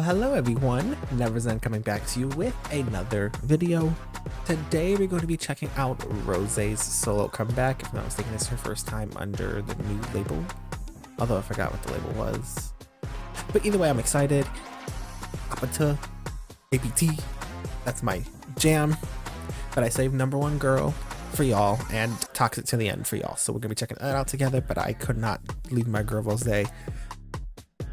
Hello everyone, Neverzen coming back to you with another video. Today we're going to be checking out Rose's solo comeback. If I'm not mistaken, it's her first time under the new label, although I forgot what the label was. But either way, I'm excited. Apata, APT, that's my jam. But I saved Number One Girl for y'all and Toxic to the End for y'all. So we're going to be checking that out together, but I could not leave my girl Rose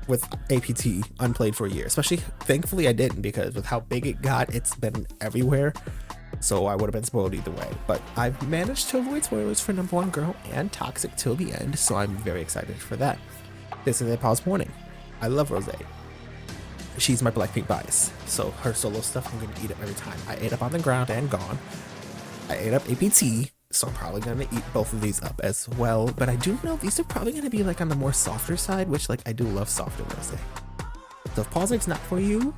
with APT unplayed for a year. Especially, thankfully I didn't, because with how big it got, it's been everywhere. So I would have been spoiled either way. But I've managed to avoid spoilers for Number One Girl and Toxic till the end, so I'm very excited for that. This is a pause warning. I love Rose. She's my Blackpink bias, so her solo stuff I'm gonna eat up every time. I ate up On the Ground and Gone. I ate up APT, so I'm probably gonna eat both of these up as well. But I do know these are probably gonna be like on the more softer side, which like I do love softer Rose. So if pausing's not for you,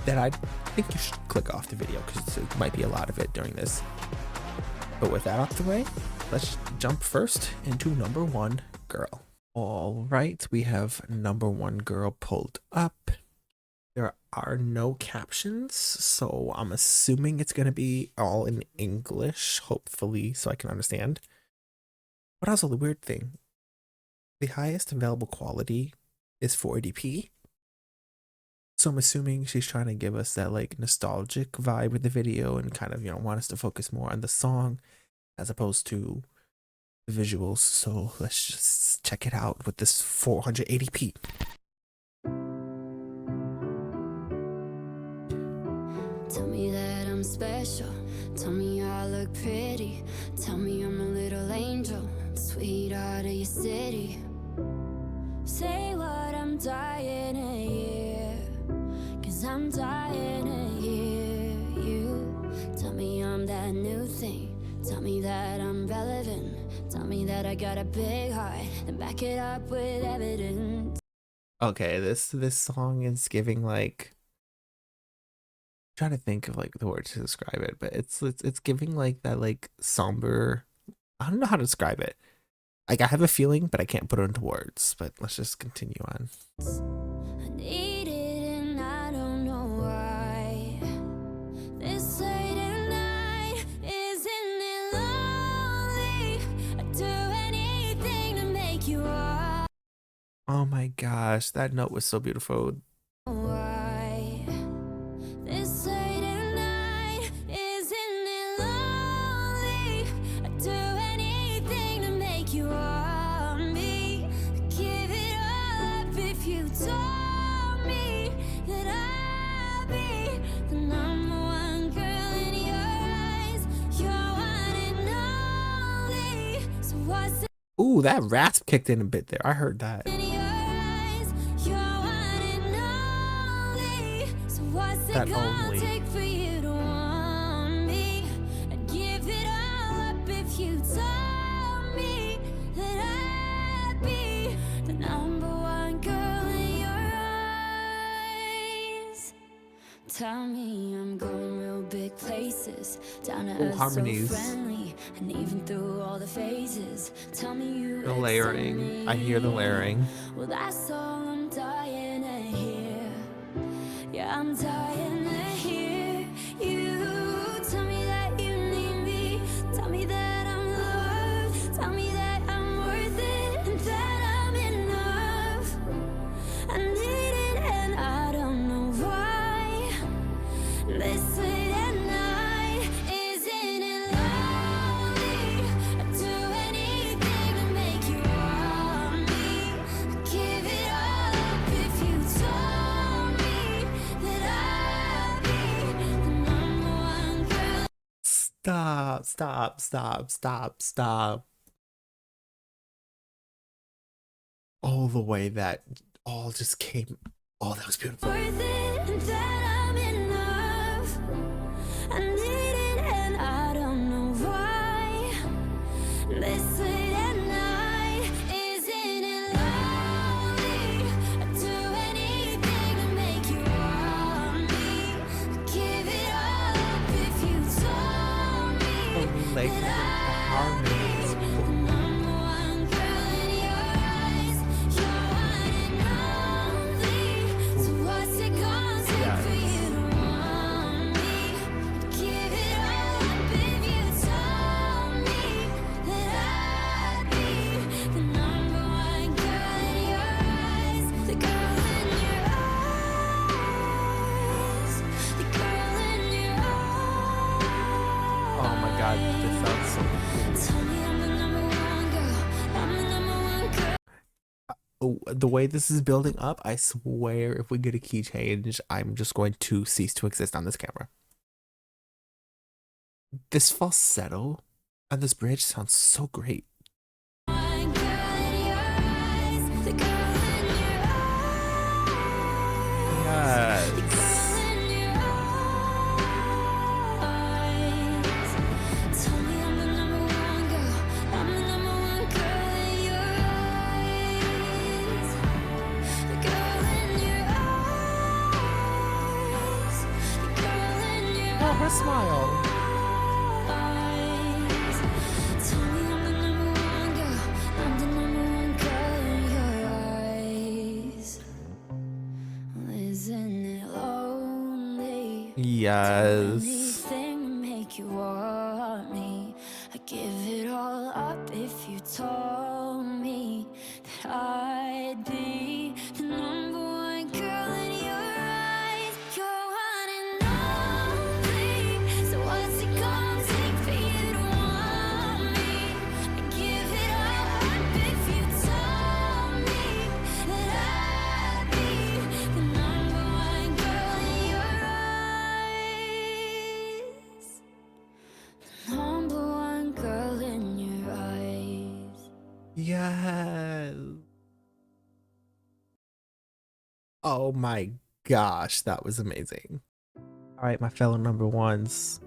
then I think you should click off the video, because it might be a lot of it during this. But with that out the way, let's jump first into Number One Girl. All right, we have Number One Girl pulled up. There are no captions, so I'm assuming it's going to be all in English, hopefully, so I can understand. But also the weird thing, the highest available quality is 480p. So I'm assuming she's trying to give us that like nostalgic vibe with the video and kind of, want us to focus more on the song as opposed to the visuals. So let's just check it out with this 480p. Tell me that I'm special, tell me I look pretty, tell me I'm a little angel, sweetheart of your city. Say what I'm dying to hear, 'cause I'm dying to hear you. Tell me I'm that new thing, tell me that I'm relevant, tell me that I got a big heart, and back it up with evidence. Okay, this song is giving like, trying to think of like the words to describe it, but it's giving like that like somber, I don't know how to describe it. Like I have a feeling, but I can't put it into words. But let's just continue on. I need it and I don't know why. This late at night, isn't it lonely? I'd do anything to make you up. Oh my gosh, that note was so beautiful. Why? This late at night, isn't it lonely? I'd do anything to make you want me. I'd give it all up if you told me that I'd be the number one girl in your eyes. You're one and only. So what's Ooh, that rasp kicked in a bit there. I heard that. in your eyes? You're one and only. So what's it That gonna only. take for you to want me? I'd give it all up if you told me that I'd be the number one girl in your eyes. Tell me I'm going real big places, down to earth, harmonies. so friendly, and even through all the phases. Tell me you The layering. I hear the layering. well, that's all I'm dying to hear. Yeah, I'm dying to hear you. Tell me that you need me. Tell me that I'm loved. Tell me that I'm worth it and that I'm enough. I need it and I don't know why. This late at night, isn't it lonely? I'd do anything to make you want me. I'd give it all up if you told me that I'd be the number one girl. Stop. All the way that all just came. Oh, that was beautiful. Worth it and that I'm enough. I need it and I don't know why. This late at night, isn't it lonely? I'd do anything to make you want me. I'd give it all up if you told me Like that I'd harmonies. be the number one girl in your eyes. You're one and only. So what's it gonna the way this is building up, I swear if we get a key change, I'm just going to cease to exist on this camera. This falsetto on this bridge sounds so great. Oh, her smile. Yes. Anything make you want me. I'd give it all up if you told me that I'd be the number one girl in your eyes. You're one and only. So what's it gonna take for you to want me? I'd give it all up if you told me that I'd be the number one girl in your eyes. The number one girl in your eyes. Yes. Oh my gosh, that was amazing. All right, my fellow number ones.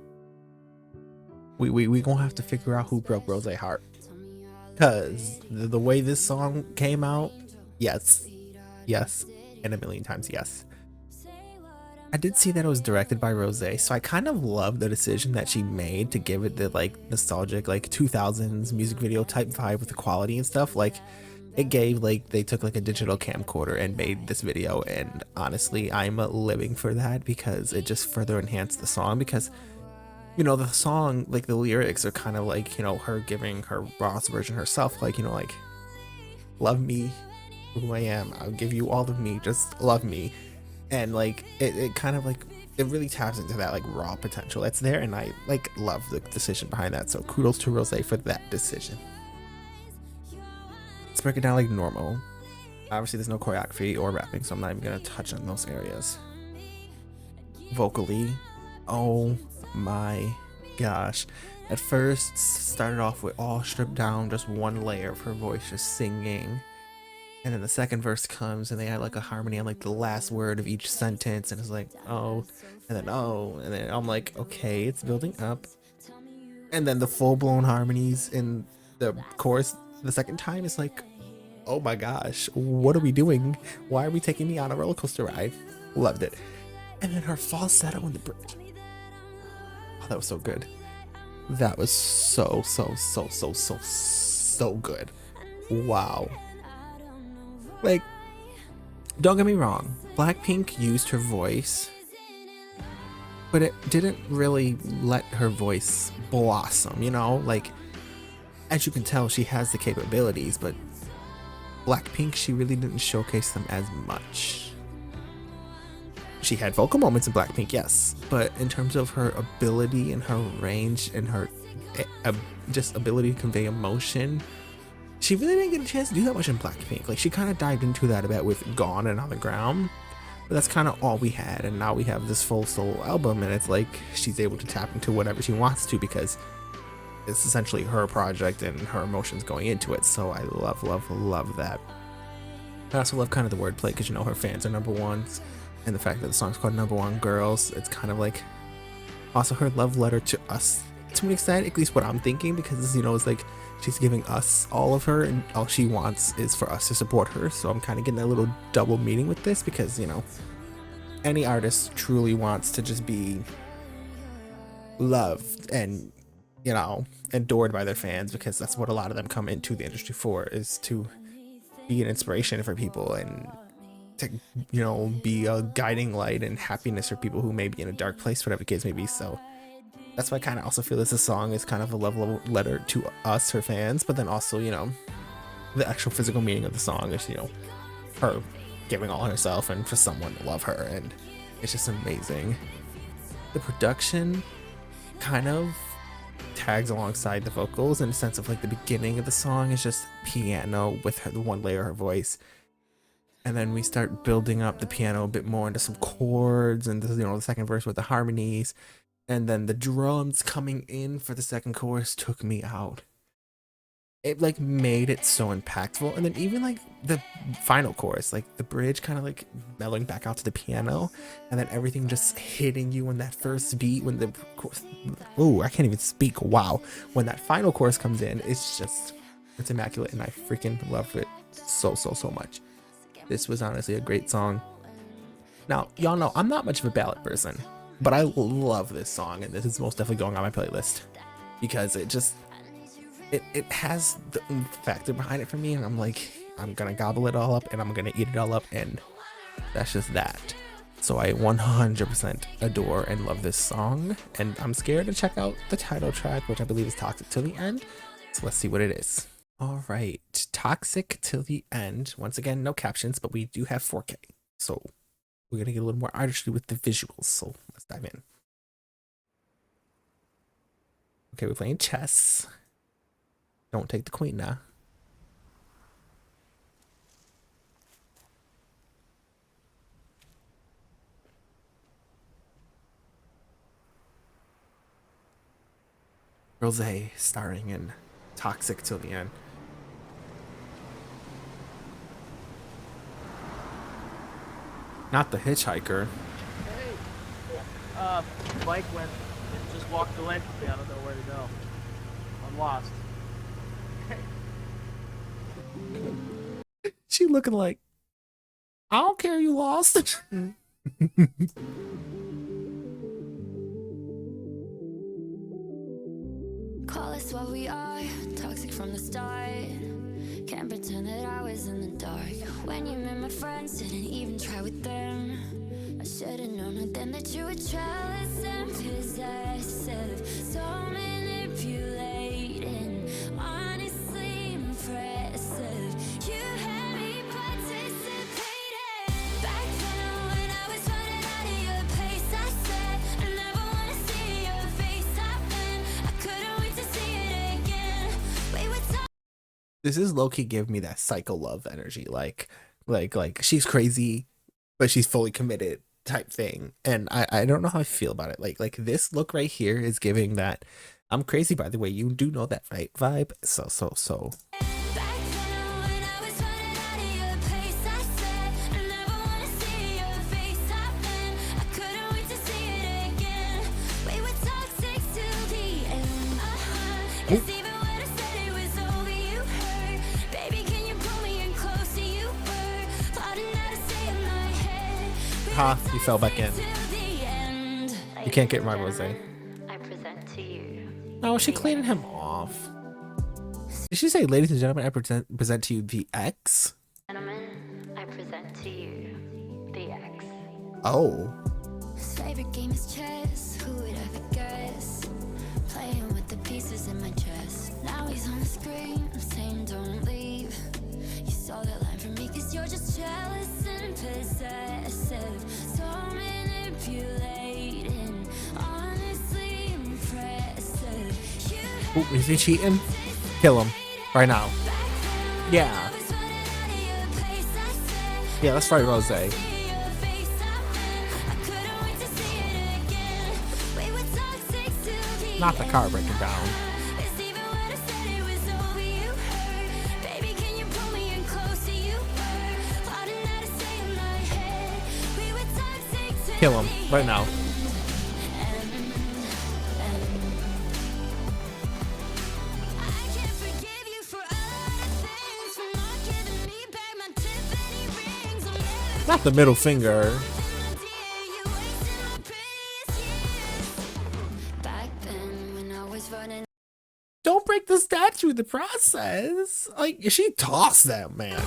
We gonna have to figure out who broke Rose's heart. Cause the way this song came out, yes, and a million times yes. I did see that it was directed by Rose, so I kind of love the decision that she made to give it the like nostalgic like 2000s music video type vibe with the quality and stuff. Like it gave like they took like a digital camcorder and made this video, and honestly I'm living for that because it just further enhanced the song. Because you know the song, like the lyrics are kind of like, you know, her giving her rawest version herself, like, you know, like love me who I am, I'll give you all of me, just love me. And like it kind of like it really taps into that like raw potential that's there, and I like love the decision behind that. So kudos to Rose for that decision. Let's break it down like normal. Obviously there's no choreography or rapping, so I'm not even gonna touch on those areas. Vocally, oh my gosh, at first started off with all stripped down, just one layer of her voice just singing, and then the second verse comes and they had like a harmony on like the last word of each sentence, and it's like oh, and then oh, and then I'm like okay, it's building up. And then the full-blown harmonies in the chorus the second time is like, oh my gosh, what are we doing? Why are we taking me on a roller coaster ride? Loved it. And then her falsetto in the bridge, oh, that was so good. That was so good. Wow. Like, don't get me wrong, Blackpink used her voice, but it didn't really let her voice blossom, you know? Like, as you can tell, she has the capabilities, but Blackpink, she really didn't showcase them as much. She had vocal moments in Blackpink, yes, but in terms of her ability and her range and her just ability to convey emotion, she really didn't get a chance to do that much in Blackpink. Like, she kind of dived into that a bit with Gone and On the Ground, but that's kind of all we had. And now we have this full solo album, and it's like she's able to tap into whatever she wants to because it's essentially her project and her emotions going into it. So I love that. I also love kind of the wordplay because, you know, her fans are number ones, and the fact that the song's called Number One Girls, it's kind of like also her love letter to us to an extent, at least what I'm thinking, because, you know, it's like she's giving us all of her and all she wants is for us to support her. So I'm kind of getting a little double meaning with this because, you know, any artist truly wants to just be loved and, you know, adored by their fans, because that's what a lot of them come into the industry for, is to be an inspiration for people and to, you know, be a guiding light and happiness for people who may be in a dark place, whatever the case may be. So that's why I kind of also feel this song is kind of a love letter to us, her fans, but then also, you know, the actual physical meaning of the song is, you know, her giving all herself and for someone to love her, and it's just amazing. The production kind of tags alongside the vocals in a sense of like the beginning of the song is just piano with her, the one layer of her voice, And then we start building up the piano a bit more into some chords, and this is, you know, the second verse with the harmonies. And then the drums coming in for the second chorus took me out. It like made it so impactful. And then even like the final chorus, like the bridge kind of like mellowing back out to the piano, and then everything just hitting you in that first beat when the oh, I can't even speak. Wow. When that final chorus comes in, it's immaculate, and I freaking love it so much. This was honestly a great song. Now, y'all know I'm not much of a ballad person, but I love this song, and this is most definitely going on my playlist because it just it has the factor behind it for me, and I'm like, I'm gonna gobble it all up and I'm gonna eat it all up, and that's just that. So I 100% adore and love this song, and I'm scared to check out the title track, which I believe is Toxic Till the End. So let's see what it is. All right, Toxic Till the End. Once again, no captions, but we do have 4K. So we're going to get a little more artistry with the visuals. So let's dive in. Okay, we're playing chess. Don't take the queen now. Rosé starring in Toxic Till the End. Not the hitchhiker. Hey, Mike went and just walked away from me. I don't know where to go. I'm lost. She looking like, I don't care, you lost. Call us what we are, toxic from the start. Can't pretend that I was in the dark. When you met my friends, didn't even try with them. I should've known it then that you were jealous and possessive. So manipulating, honestly impressive. You had me participating. Back then when I was running out of your place, I said I never wanna see your face. I couldn't wait to see it again. We were This is low-key give me that psycho love energy, like she's crazy but she's fully committed type thing, and I don't know how I feel about it. Like this look right here is giving that I'm crazy, by the way, you do know that, right, vibe. So you fell back in. You can't get my Rosé. I present to you. Oh, she cleaning him off. Did she say, ladies and gentlemen, I present to you the X? Gentlemen, I present to you the X. Oh. His favorite game is chess. Who would ever guess? Playing with the pieces in my chest. Now he's on the screen. I'm saying don't leave. You saw that line from me 'cause you're just jealous and possessive. So manipulating, honestly impressive. Ooh, is he cheating? Kill him right now. Yeah. Yeah, let's fight Rosé. Not the car breaking down. Kill him right now. Not the middle finger. Don't break the statue in the process. Like, she tossed that man.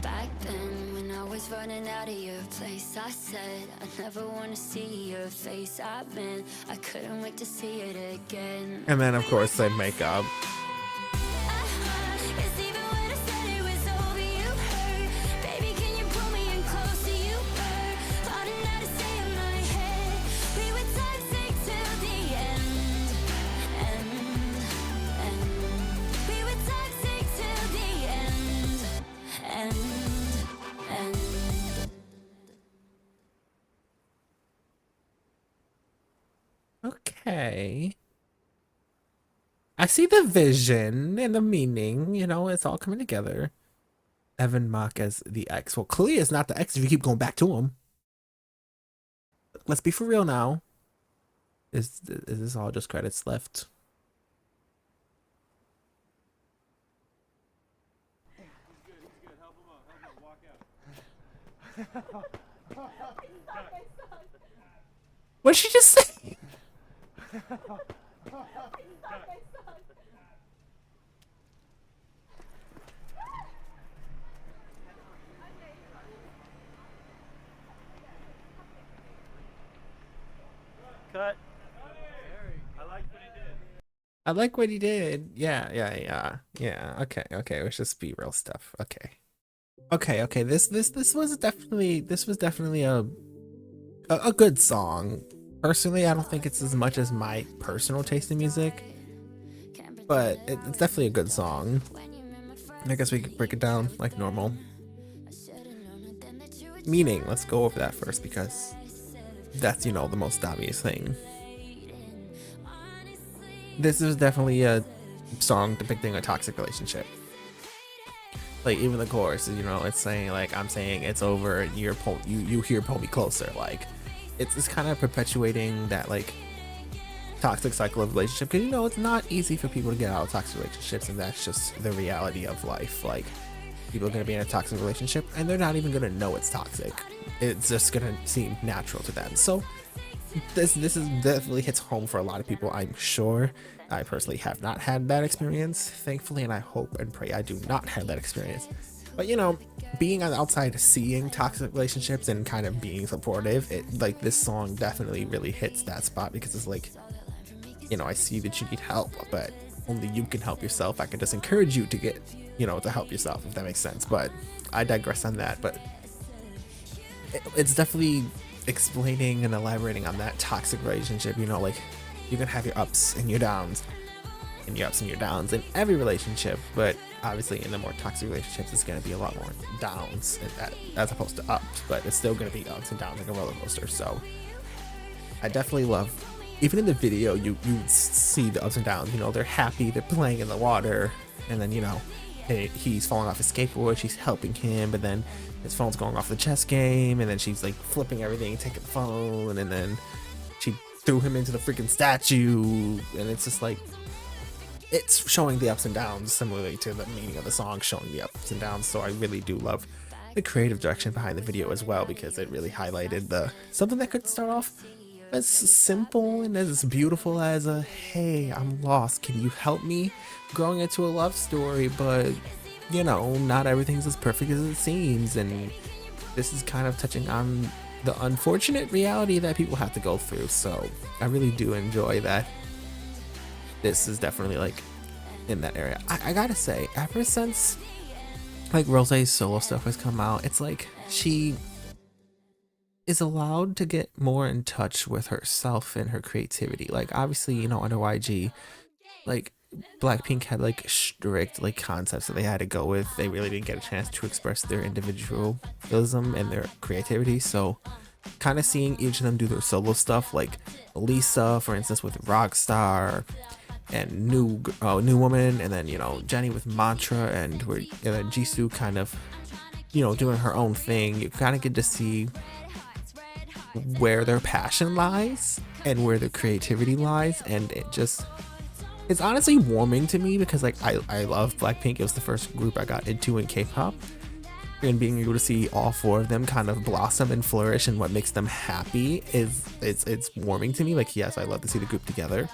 Back then when I was running out of your place, I said I never want to see your face. I couldn't wait to see it again. And then of course they make up. Okay. I see the vision and the meaning, you know, it's all coming together. Evan Mock as the ex. Well, clearly it's not the ex if you keep going back to him. Let's be for real now. Is this all just credits left? What did she just say? Cut. I like what he did. Yeah. Okay. Let's just be real stuff. Okay. This was definitely a good song. Personally, I don't think it's as much as my personal taste in music, but it's definitely a good song. I guess we could break it down like normal. Meaning, let's go over that first because that's, you know, the most obvious thing. This is definitely a song depicting a toxic relationship. Like even the chorus, you know, it's saying like, I'm saying it's over, and you hear pull me closer. Like it's kind of perpetuating that like toxic cycle of relationship, because you know it's not easy for people to get out of toxic relationships, and that's just the reality of life. Like people are going to be in a toxic relationship and they're not even going to know it's toxic. It's just going to seem natural to them. So this is definitely hits home for a lot of people, I'm sure. I personally have not had that experience, thankfully, and I hope and pray I do not have that experience. But you know, being on the outside, seeing toxic relationships and kind of being supportive, like this song definitely really hits that spot, because it's like, you know, I see that you need help, but only you can help yourself. I can just encourage you to get, you know, to help yourself, if that makes sense. But I digress on that. But it's definitely explaining and elaborating on that toxic relationship. You know, like you can have your ups and your downs, and your ups and your downs in every relationship, but obviously in the more toxic relationships it's going to be a lot more downs as opposed to ups, but it's still going to be ups and downs like a roller coaster. So I definitely love, even in the video you see the ups and downs. You know, they're happy, they're playing in the water, and then, you know, he's falling off his skateboard, she's helping him, but then his phone's going off the chess game, and then she's like flipping everything, taking the phone, and then she threw him into the freaking statue, and it's just like, it's showing the ups and downs similarly to the meaning of the song, showing the ups and downs. So I really do love the creative direction behind the video as well, because it really highlighted something that could start off as simple and as beautiful as a, hey, I'm lost, can you help me, growing into a love story. But you know, not everything's as perfect as it seems, and this is kind of touching on the unfortunate reality that people have to go through. So I really do enjoy that. This is definitely like in that area. I gotta say, ever since like Rose's solo stuff has come out, it's like she is allowed to get more in touch with herself and her creativity. Like obviously, you know, under YG, like Blackpink had like strict like concepts that they had to go with. They really didn't get a chance to express their individualism and their creativity. So kind of seeing each of them do their solo stuff, like Lisa, for instance, with Rockstar, and New Woman, and then, you know, Jennie with Mantra, and then Jisoo kind of, you know, doing her own thing. You kind of get to see where their passion lies and where their creativity lies, and it's honestly warming to me, because like I love Blackpink. It was the first group I got into in K-pop, and being able to see all four of them kind of blossom and flourish and what makes them happy it's warming to me. Like, yes, I love to see the group together,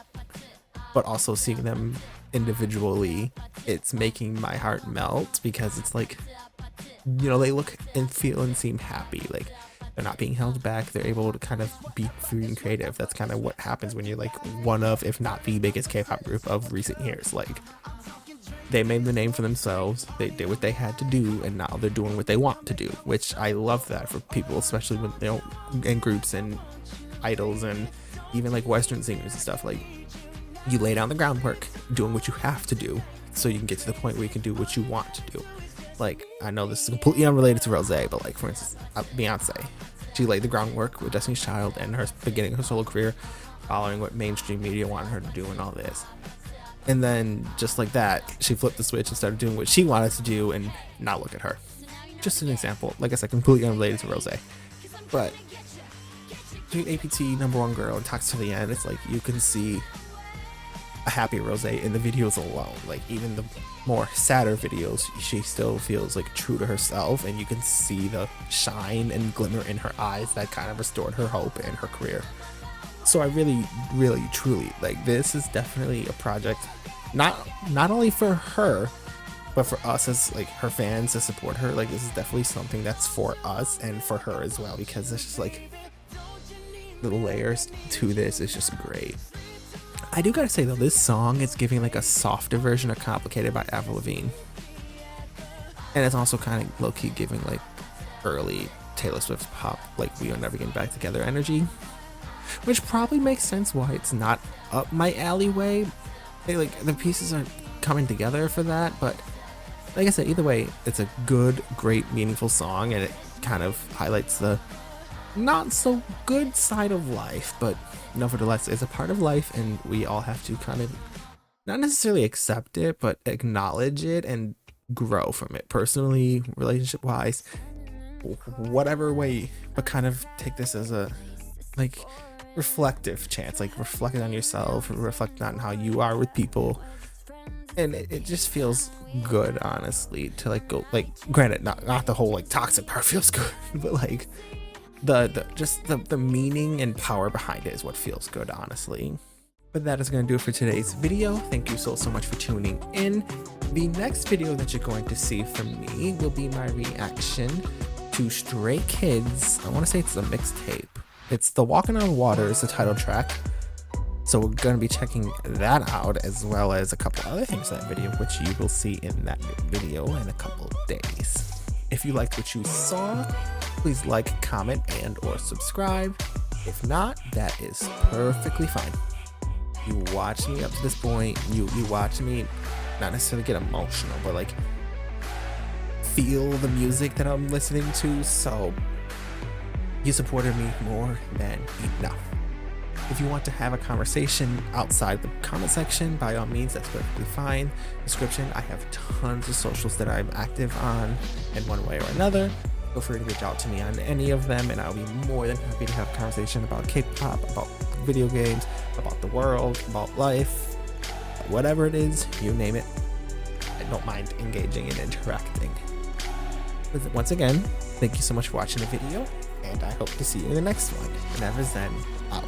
but also seeing them individually, it's making my heart melt, because it's like, you know, they look and feel and seem happy. Like they're not being held back. They're able to kind of be free and creative. That's kind of what happens when you're like one of, if not the biggest K-pop group of recent years. Like they made the name for themselves. They did what they had to do, and now they're doing what they want to do, which I love that for people, especially when, you know, in groups and idols and even like Western singers and stuff. Like, you lay down the groundwork, doing what you have to do, so you can get to the point where you can do what you want to do. Like, I know this is completely unrelated to Rose, but like, for instance, Beyonce, she laid the groundwork with Destiny's Child and her beginning her solo career, following what mainstream media wanted her to do and all this. And then just like that, she flipped the switch and started doing what she wanted to do, and now look at her. Just an example, like I said, completely unrelated to Rose. But between APT, Number One Girl, and Toxic to the End, it's like you can see a happy Rose in the videos alone. Like even the more sadder videos, she still feels like true to herself, and you can see the shine and glimmer in her eyes that kind of restored her hope in her career. So I really, really, truly, like, this is definitely a project, not only for her, but for us as like her fans to support her. Like, this is definitely something that's for us and for her as well, because it's just like little layers to this. It's just great. I do gotta say though, this song is giving like a softer version of Complicated by Avril Lavigne, and it's also kind of low-key giving like early Taylor Swift pop, like We Are Never Getting Back Together energy, which probably makes sense why it's not up my alleyway. Like, the pieces are coming together for that, but like I said, either way, it's a good, great, meaningful song, and it kind of highlights the not so good side of life, but nevertheless is a part of life, and we all have to kind of not necessarily accept it, but acknowledge it and grow from it, personally, relationship wise, whatever way, but kind of take this as a like reflective chance, like reflecting on yourself, reflecting on how you are with people. And it just feels good, honestly, to like go, like, granted, not the whole like toxic part feels good, but like the meaning and power behind it is what feels good, honestly. But that is going to do it for today's video. Thank you so much for tuning in. The next video that you're going to see from me will be my reaction to Stray Kids. I want to say it's a mixtape. It's the Walking on Water is the title track. So we're going to be checking that out, as well as a couple other things in that video, which you will see in that video in a couple of days. If you liked what you saw, please like, comment, and or subscribe. If not, that is perfectly fine. You watch me up to this point, you watch me not necessarily get emotional, but like feel the music that I'm listening to, so you supported me more than enough. If you want to have a conversation outside the comment section, by all means, that's perfectly fine. Description, I have tons of socials that I'm active on in one way or another. Feel free to reach out to me on any of them, and I'll be more than happy to have a conversation about K-pop, about video games, about the world, about life, whatever it is, you name it. I don't mind engaging and interacting. But once again, thank you so much for watching the video, and I hope to see you in the next one. Never Zen out.